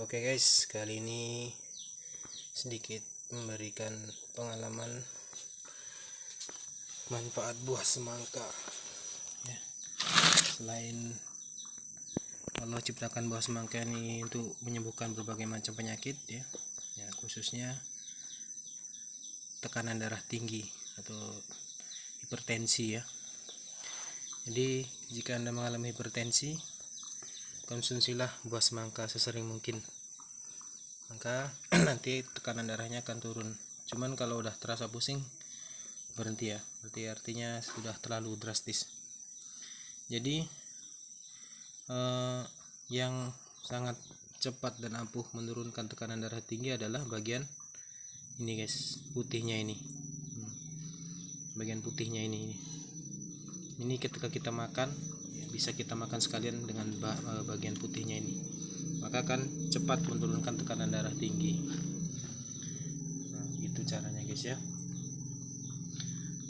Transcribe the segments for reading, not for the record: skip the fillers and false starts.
Oke guys, kali ini sedikit memberikan pengalaman manfaat buah semangka ya. Selain Allah ciptakan buah semangka ini untuk menyembuhkan berbagai macam penyakit ya, khususnya tekanan darah tinggi atau hipertensi ya. Jadi jika Anda mengalami hipertensi, konsumsilah buah semangka sesering mungkin, maka nanti tekanan darahnya akan turun. Cuman kalau udah terasa pusing, berhenti ya, berarti artinya sudah terlalu drastis. Jadi yang sangat cepat dan ampuh menurunkan tekanan darah tinggi adalah bagian ini guys, putihnya ini, bagian putihnya ini ketika kita makan bisa kita makan sekalian dengan bagian putihnya ini, maka akan cepat menurunkan tekanan darah tinggi. Nah, itu caranya guys ya.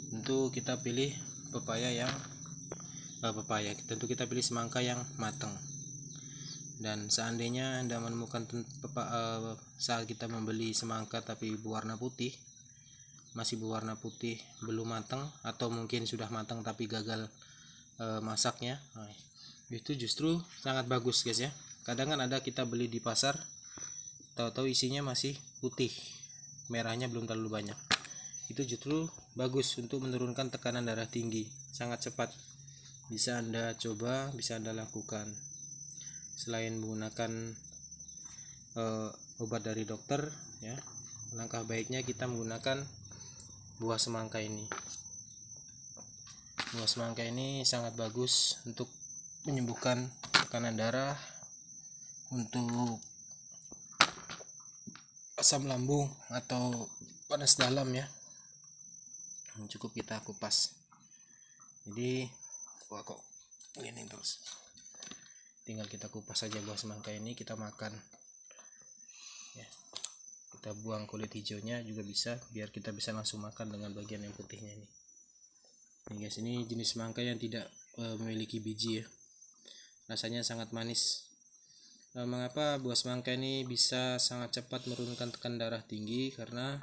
Tentu kita pilih tentu kita pilih semangka yang matang. Dan seandainya Anda menemukan saat kita membeli semangka tapi masih berwarna putih belum matang, atau mungkin sudah matang tapi gagal masaknya, itu justru sangat bagus guys ya. Kadang kan ada kita beli di pasar, tahu-tahu isinya masih putih, merahnya belum terlalu banyak. Itu justru bagus untuk menurunkan tekanan darah tinggi, sangat cepat. Bisa Anda coba, bisa Anda lakukan. Selain menggunakan obat dari dokter ya, langkah baiknya kita menggunakan buah semangka ini. Buah semangka ini sangat bagus untuk menyembuhkan tekanan darah, untuk asam lambung atau panas dalam ya. Cukup kita kupas. Jadi kok gini terus. Tinggal kita kupas saja buah semangka ini, kita makan. Ya. Kita buang kulit hijaunya juga bisa, biar kita bisa langsung makan dengan bagian yang putihnya ini. Ini guys, ini jenis semangka yang tidak memiliki biji ya. Rasanya sangat manis. Mengapa buah semangka ini bisa sangat cepat menurunkan tekanan darah tinggi? Karena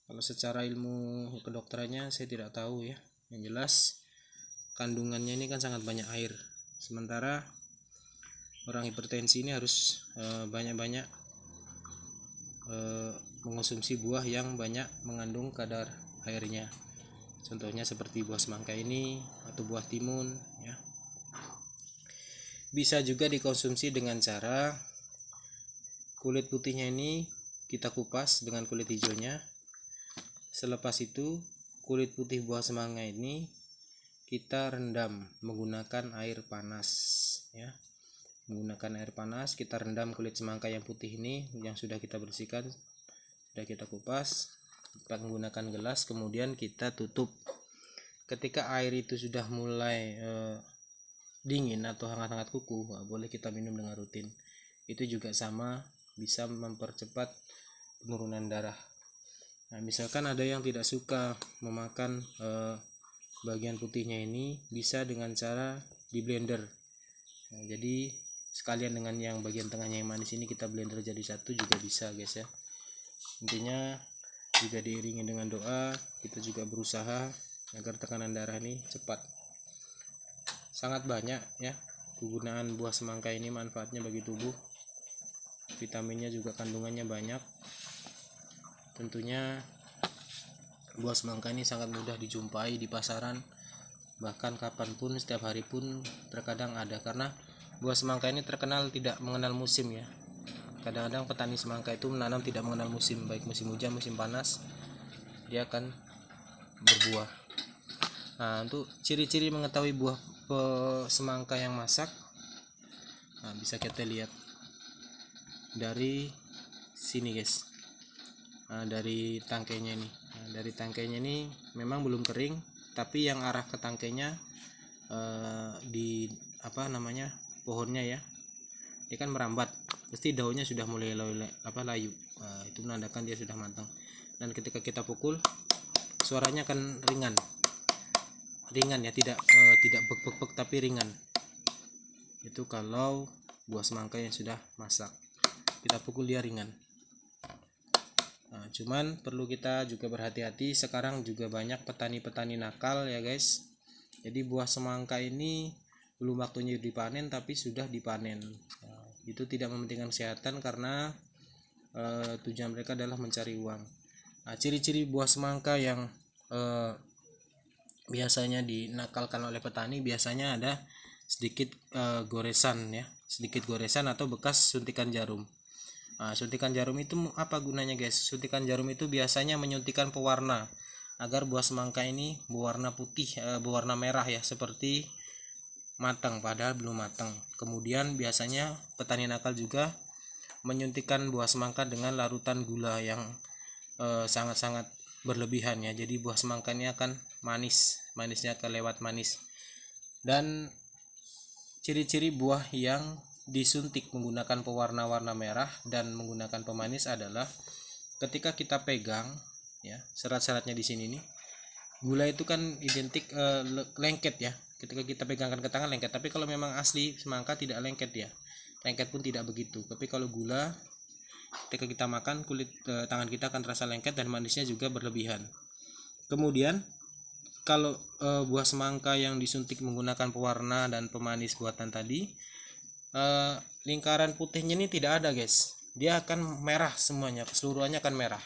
kalau secara ilmu kedokterannya saya tidak tahu ya. Yang jelas kandungannya ini kan sangat banyak air. Sementara orang hipertensi ini harus banyak-banyak mengonsumsi buah yang banyak mengandung kadar airnya. Contohnya seperti buah semangka ini atau buah timun ya. Bisa juga dikonsumsi dengan cara kulit putihnya ini kita kupas dengan kulit hijaunya. Selepas itu kulit putih buah semangka ini kita rendam menggunakan air panas ya. Menggunakan air panas kita rendam kulit semangka yang putih ini yang sudah kita bersihkan, sudah kita kupas, kita menggunakan gelas, kemudian kita tutup. Ketika air itu sudah mulai dingin atau hangat-hangat kuku, boleh kita minum dengan rutin. Itu juga sama, bisa mempercepat penurunan darah. Nah, misalkan ada yang tidak suka memakan bagian putihnya ini, bisa dengan cara di blender. Nah, jadi sekalian dengan yang bagian tengahnya yang manis ini kita blender jadi satu juga bisa guys ya. Intinya juga diiringi dengan doa, kita juga berusaha agar tekanan darah ini cepat. Sangat banyak ya kegunaan buah semangka ini, manfaatnya bagi tubuh. Vitaminnya juga kandungannya banyak. Tentunya buah semangka ini sangat mudah dijumpai di pasaran, bahkan kapanpun, setiap hari pun terkadang ada, karena buah semangka ini terkenal tidak mengenal musim ya. Kadang-kadang petani semangka itu menanam tidak mengenal musim, baik musim hujan, musim panas, dia akan berbuah. Nah, untuk ciri-ciri mengetahui buah semangka yang masak, nah, bisa kita lihat dari sini guys. Nah, dari tangkainya ini. Nah, dari tangkainya ini memang belum kering, tapi yang arah ke tangkainya di pohonnya ya, dia kan merambat, pasti daunnya sudah mulai layu. Nah, itu menandakan dia sudah matang. Dan ketika kita pukul, suaranya akan ringan ya, tidak bek tapi ringan. Itu kalau buah semangka yang sudah masak. kita pukul dia ringan. Nah, cuman perlu kita juga berhati-hati, sekarang juga banyak petani-petani nakal ya guys. Jadi buah semangka ini belum waktunya dipanen tapi sudah dipanen. Nah, itu tidak mementingkan kesehatan karena tujuan mereka adalah mencari uang. Nah, ciri-ciri buah semangka yang biasanya dinakalkan oleh petani biasanya ada sedikit goresan ya, sedikit goresan atau bekas suntikan jarum. Nah, suntikan jarum itu apa gunanya guys? Suntikan jarum itu biasanya menyuntikkan pewarna agar buah semangka ini berwarna putih, berwarna merah ya, seperti matang padahal belum matang. Kemudian biasanya petani nakal juga menyuntikkan buah semangka dengan larutan gula yang sangat-sangat berlebihan ya. Jadi buah semangka ini akan manisnya akan lewat manis. Dan ciri-ciri buah yang disuntik menggunakan pewarna-warna merah dan menggunakan pemanis adalah ketika kita pegang ya, syarat-syaratnya di sini nih, gula itu kan identik lengket ya, ketika kita pegangkan ke tangan lengket, tapi kalau memang asli semangka tidak lengket ya, lengket pun tidak begitu. Tapi kalau gula ketika kita makan kulit tangan kita akan terasa lengket dan manisnya juga berlebihan. Kemudian kalau buah semangka yang disuntik menggunakan pewarna dan pemanis buatan tadi, lingkaran putihnya ini tidak ada guys, dia akan merah semuanya, keseluruhannya akan merah.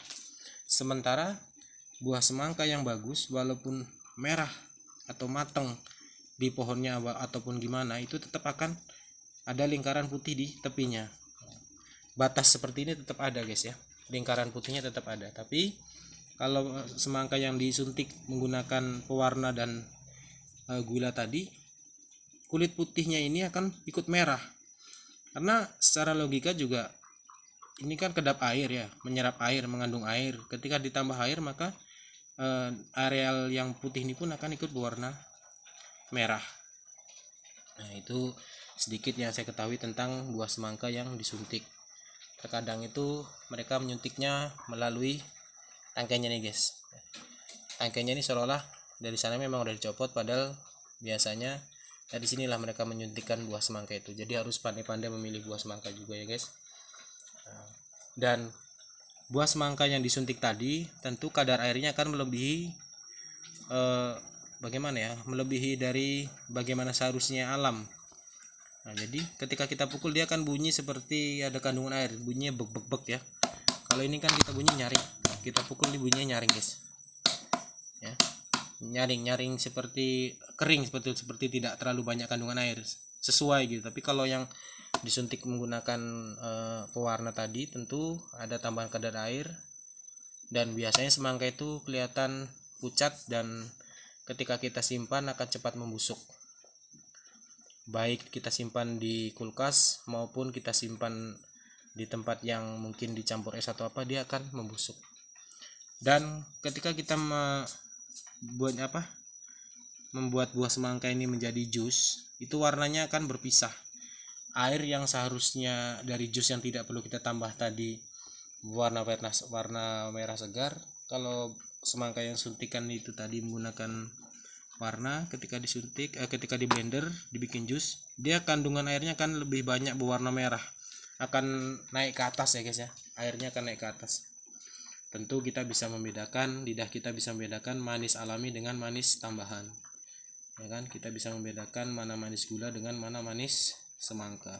Sementara buah semangka yang bagus walaupun merah atau matang di pohonnya ataupun gimana, itu tetap akan ada lingkaran putih di tepinya. Batas seperti ini tetap ada guys ya, lingkaran putihnya tetap ada. Tapi kalau semangka yang disuntik menggunakan pewarna dan gula tadi, kulit putihnya ini akan ikut merah. Karena secara logika juga ini kan kedap air ya, menyerap air, mengandung air. Ketika ditambah air maka areal yang putih ini pun akan ikut berwarna merah. Nah, itu sedikit yang saya ketahui tentang buah semangka yang disuntik. Terkadang itu mereka menyuntiknya melalui tangkainya nih guys. Tangkainya ini seolah-olah dari sana memang udah dicopot, padahal biasanya dari sinilah mereka menyuntikkan buah semangka itu. Jadi harus pandai-pandai memilih buah semangka juga ya guys. Dan buah semangka yang disuntik tadi tentu kadar airnya akan melebihi melebihi dari bagaimana seharusnya alam. Nah, jadi ketika kita pukul dia akan bunyi seperti ada kandungan air, bunyinya bek bek bek ya. Kalau ini kan kita bunyi nyaring, kita pukul di bunyinya nyaring guys ya, nyaring seperti kering, seperti tidak terlalu banyak kandungan air, sesuai gitu. Tapi kalau yang disuntik menggunakan pewarna tadi tentu ada tambahan kadar air, dan biasanya semangka itu kelihatan pucat dan ketika kita simpan akan cepat membusuk. Baik kita simpan di kulkas maupun kita simpan di tempat yang mungkin dicampur es atau apa, dia akan membusuk. Dan ketika kita membuat buah semangka ini menjadi jus, itu warnanya akan berpisah. Air yang seharusnya dari jus yang tidak perlu kita tambah tadi warna merah segar, kalau semangka yang suntikan itu tadi menggunakan warna, ketika disuntik ketika di blender dibikin jus, dia kandungan airnya akan lebih banyak berwarna merah, akan naik ke atas ya guys ya, airnya akan naik ke atas. Tentu kita bisa membedakan, lidah kita bisa membedakan manis alami dengan manis tambahan ya kan, kita bisa membedakan mana manis gula dengan mana manis semangka.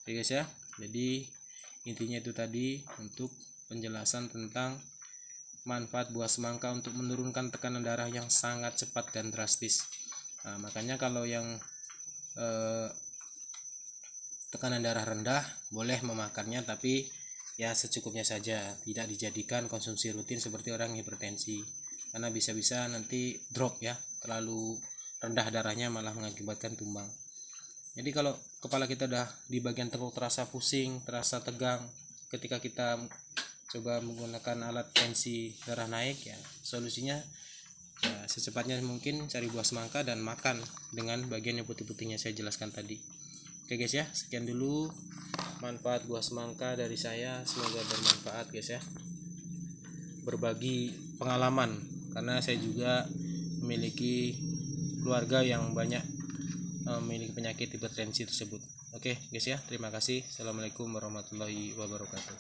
Oke guys ya, jadi intinya itu tadi untuk penjelasan tentang manfaat buah semangka untuk menurunkan tekanan darah yang sangat cepat dan drastis. Nah, makanya kalau yang tekanan darah rendah boleh memakannya, tapi ya secukupnya saja, tidak dijadikan konsumsi rutin seperti orang hipertensi, karena bisa-bisa nanti drop ya, terlalu rendah darahnya malah mengakibatkan tumbang. Jadi kalau kepala kita udah di bagian tengkuk terasa pusing, terasa tegang, ketika kita coba menggunakan alat tensi darah naik ya, solusinya ya secepatnya mungkin cari buah semangka dan makan dengan bagian yang putih-putihnya saya jelaskan tadi. Oke guys ya, sekian dulu manfaat buah semangka dari saya, semoga bermanfaat guys ya, berbagi pengalaman karena saya juga memiliki keluarga yang banyak memiliki penyakit hipertensi tersebut. Oke guys ya, terima kasih. Assalamualaikum warahmatullahi wabarakatuh.